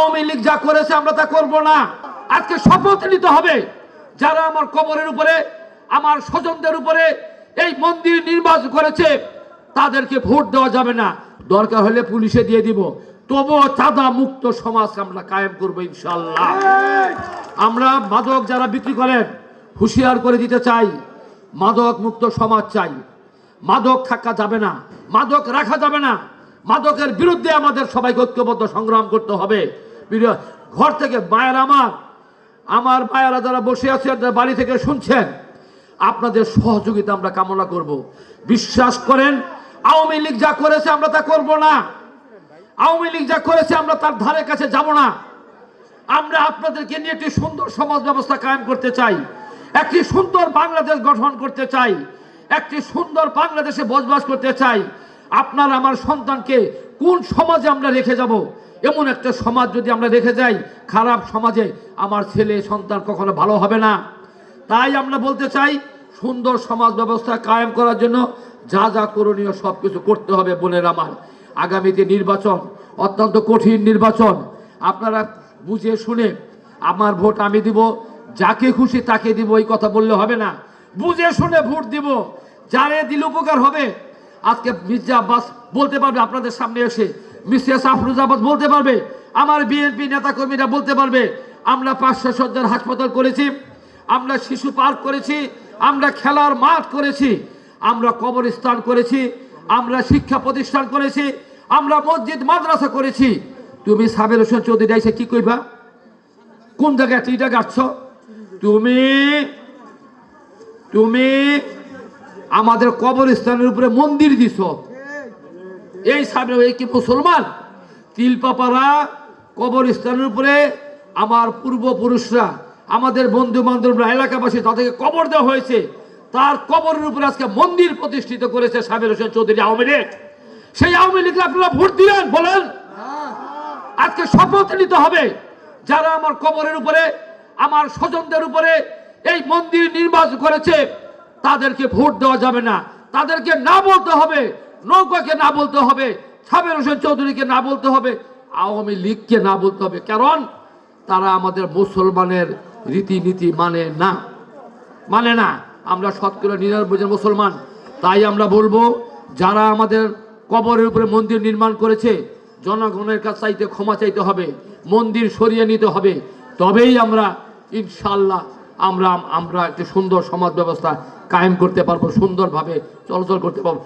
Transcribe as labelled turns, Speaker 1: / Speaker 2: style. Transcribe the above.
Speaker 1: আওয়ামী লীগ যা করেছে আমরা তা করব না। আজকে শপথ নিতে হবে, যারা আমার কবরের উপরে, আমার স্বজনদের উপরে এই মন্দির নির্মাণ করেছে তাদেরকে ভোট দেওয়া যাবে না। দরকার হলে পুলিশে দিয়ে দিব, তবুও চাঁদা মুক্ত সমাজ আমরা কায়েম করবো ইনশাআল্লাহ। আমরা মাদক যারা বিক্রি করেন হুঁশিয়ার করে দিতে চাই, মাদক মুক্ত সমাজ চাই। মাদক থাকা যাবে না, মাদক রাখা যাবে না। মাদকের বিরুদ্ধে আমাদের সবাইকে ঐক্যবদ্ধ সংগ্রাম করতে হবে। ঘর থেকে মায়ের, আমার মায়েরা যারা বসে আছেন বাড়ি থেকে শুনছেন, আপনাদের সহযোগিতা আমরা কামনা করব। বিশ্বাস করেন, আওয়ামী লীগ যা করেছে আমরা তা করব না। আওয়ামী লীগ যা করেছে আমরা তার ধারে কাছে যাব না। আমরা আপনাদেরকে নিয়ে একটি সুন্দর সমাজ ব্যবস্থা কায়েম করতে চাই, একটি সুন্দর বাংলাদেশ গঠন করতে চাই, একটি সুন্দর বাংলাদেশে বসবাস করতে চাই। আপনার আমার সন্তানকে কোন সমাজে আমরা রেখে যাব? এমন একটা সমাজ যদি আমরা রেখে যাই, খারাপ সমাজে আমার ছেলে সন্তান কখনো ভালো হবে না। তাই আমরা বলতে চাই, সুন্দর সমাজ ব্যবস্থা কায়েম করার জন্য যা যা করণীয় সব কিছু করতে হবে। বোনের আমার, আগামীতে নির্বাচন অত্যন্ত কঠিন নির্বাচন। আপনারা বুঝে শুনে, আমার ভোট আমি দিব, যাকে খুশি তাকে দিব এই কথা বললে হবে না। বুঝে শুনে ভোট দিব, যারে দিলে উপকার হবে। আজকে মির্জা আব্বাস বলতে পারবে আপনাদের সামনে এসে, মিসেস আফরোজা আব্বাস বলতে পারবে, আমার বিএনপি নেতাকর্মীরা বলতে পারবে, আমরা 500 শয্যার হাসপাতাল করেছি, আমরা শিশু পার্ক করেছি, আমরা খেলার মাঠ করেছি, আমরা কবরস্থান করেছি, আমরা শিক্ষা প্রতিষ্ঠান করেছি, আমরা মসজিদ মাদ্রাসা করেছি। তুমি সাবের হোসেন চৌধুরী এসে কি কইবা? কোন জায়গায় টিটা গাচ্ছ? তুমি আমাদের কবরস্থানের উপরে মন্দির দিছ। এই সাবের, এই কি মুসলমান? তিলপাপাড়া কবরস্থানের উপরে আমার পূর্বপুরুষরা, আমাদের বন্ধু বান্ধবরা, এলাকাবাসী, তাদেরকে কবর দেওয়া হয়েছে। তার কবরের উপরে আজকে মন্দির প্রতিষ্ঠিত করেছে সাবের হোসেন চৌধুরী আওয়ামী লীগ। সেই আওয়ামী লীগকে আপনারা ভোট দিলেন বলেন? আজকে শপথ নিতে হবে, যারা আমার কবরের উপরে, আমার স্বজনদের উপরে এই মন্দির নির্মাণ করেছে তাদেরকে ভোট দেওয়া যাবে না। তাদেরকে না বলতে হবে, নৌকাকে না বলতে হবে, সাবের হোসেন চৌধুরীকে না বলতে হবে, আওয়ামী লীগকে না বলতে হবে। কারণ তারা আমাদের মুসলমানের রীতিনীতি মানে না। আমরা শতকরা 99 মুসলমান। তাই আমরা বলবো, যারা আমাদের কবরের উপরে মন্দির নির্মাণ করেছে, জনগণের কাছে চাইতে ক্ষমা চাইতে হবে, মন্দির সরিয়ে নিতে হবে। তবেই আমরা ইনশাআল্লাহ আমরা একটি সুন্দর সমাজ ব্যবস্থা কায়েম করতে পারবো, সুন্দরভাবে চলাচল করতে পারবো।